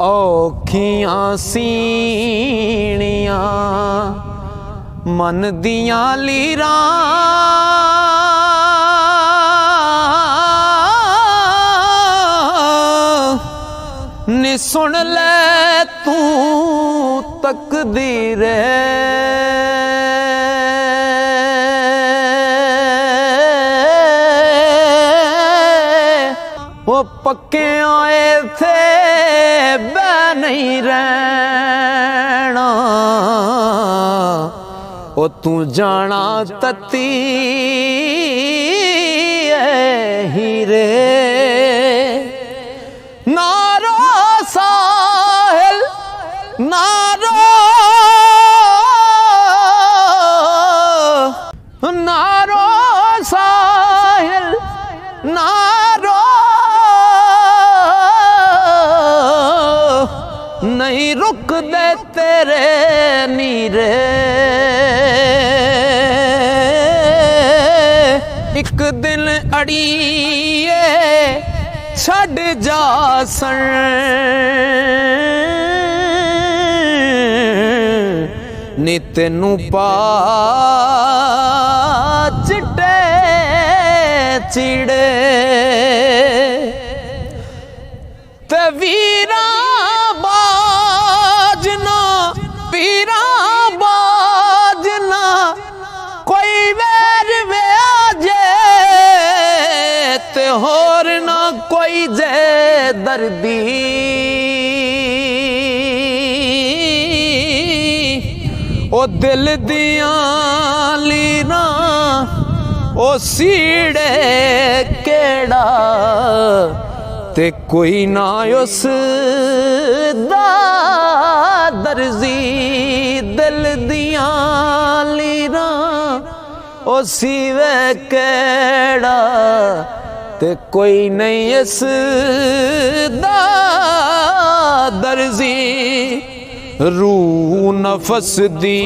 औखियां सीणियां मन दियां लीरां नी सुन ले तू तकदीर वो पक्के आए थे बह नहीं रहना वो तू जाना तती हीरे नारो साहिल नारो नारो साहिल नारो नहीं रुक दे तेरे नीरे एक दिन अड़िए छड़ जा सन नी तेनू पा चिट्टे चिड़े ते वीरा बाजना पीरा बाजना कोई वैर वे आजे ते होर ना कोई जे दर्दी ओ दिल दियां लीरां ओ सीड़े केड़ा ते कोई ना उस दा दर्जी दिल दियां लीरां ओ सीवे केड़ा ते कोई नहीं इस दा दर्जी रूह नफस दी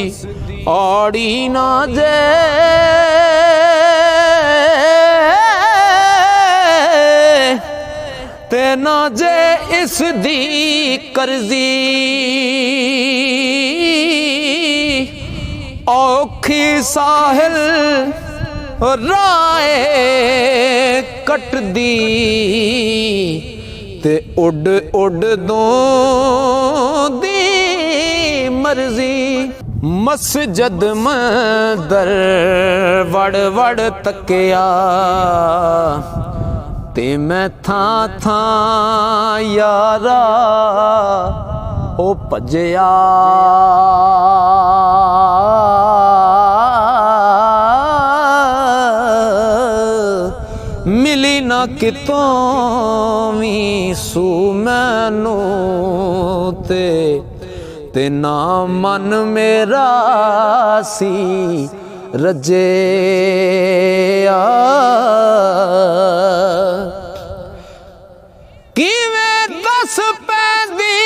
आड़ी ना जे ते ना जे इस दी करजी औखी साहिल राए कट दी ते उड उड दो दी मर्जी मस्जिद मंदर वड़ वड़ तकिया ते मैं था यारा ओ भजया मिली ना कितों भी सू मैनू ते ना मन मेरा सी रजे किवें दस पैंदी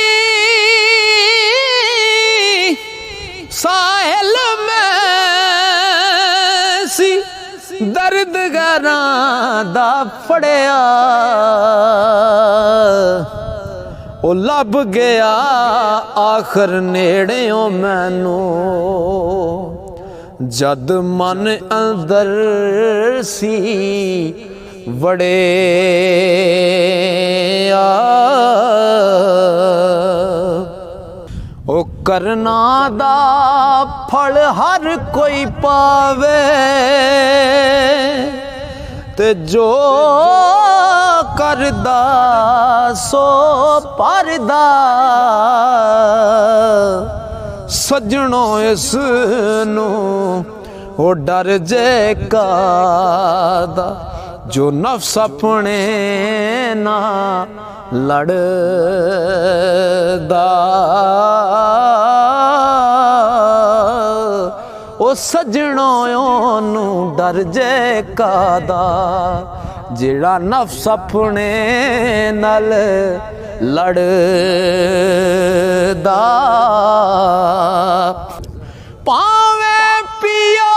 साहिल में सी दर्द गरां दा फड़िया ओ लब गया आखर नेड़ियों मैनू जद मन अंदर सी वड़े ओ करना दा फल हर कोई पावे ते जो करदा सो परदा सजनो इस नू ओ डर जे कादा जो नफ्स अपने ना लड़दा ओ सजनो ओनू डर जे कादा जेड़ा नफ्स अपने नल लड़दा पावे पियो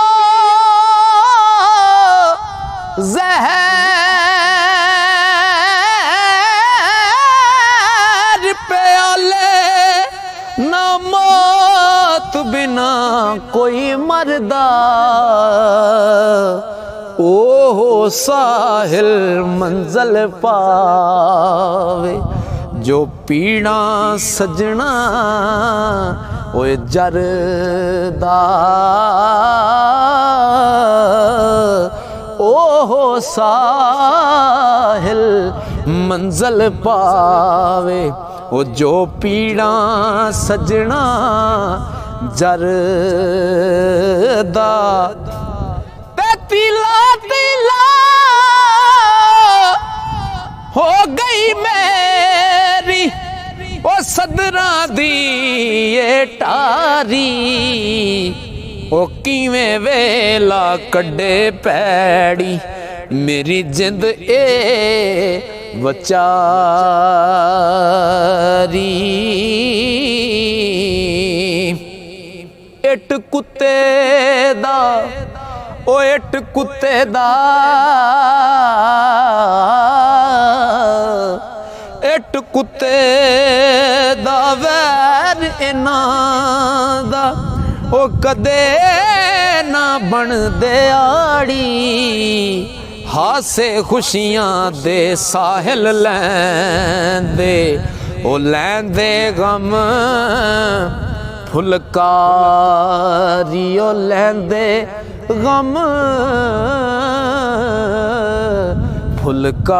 जहर प्याले ना मौत बिना कोई मरदा, ओहो साहिल मंजिल पावे। जो पीड़ा सजना ओए जरदा, ओहो साहिल मंजिल पावे। ओ जो पीड़ा सजना जरदा, तिला तिला हो गई मेरी ओ सदरा दी ये टारी। ओ किवें वेला कड्डे पैड़ी मेरी जिंद ए वचारी। इट कुत्ते दा ओ इट कुत्ते दा, इट कुत्ते दा वैर इन्हां दा ओ कदे ना बन दे आड़ी। हासे खुशियां दे साहिल लैंदे ओ लैंदे गम फुलकारी। ओ लैंदे गम फुलकारी।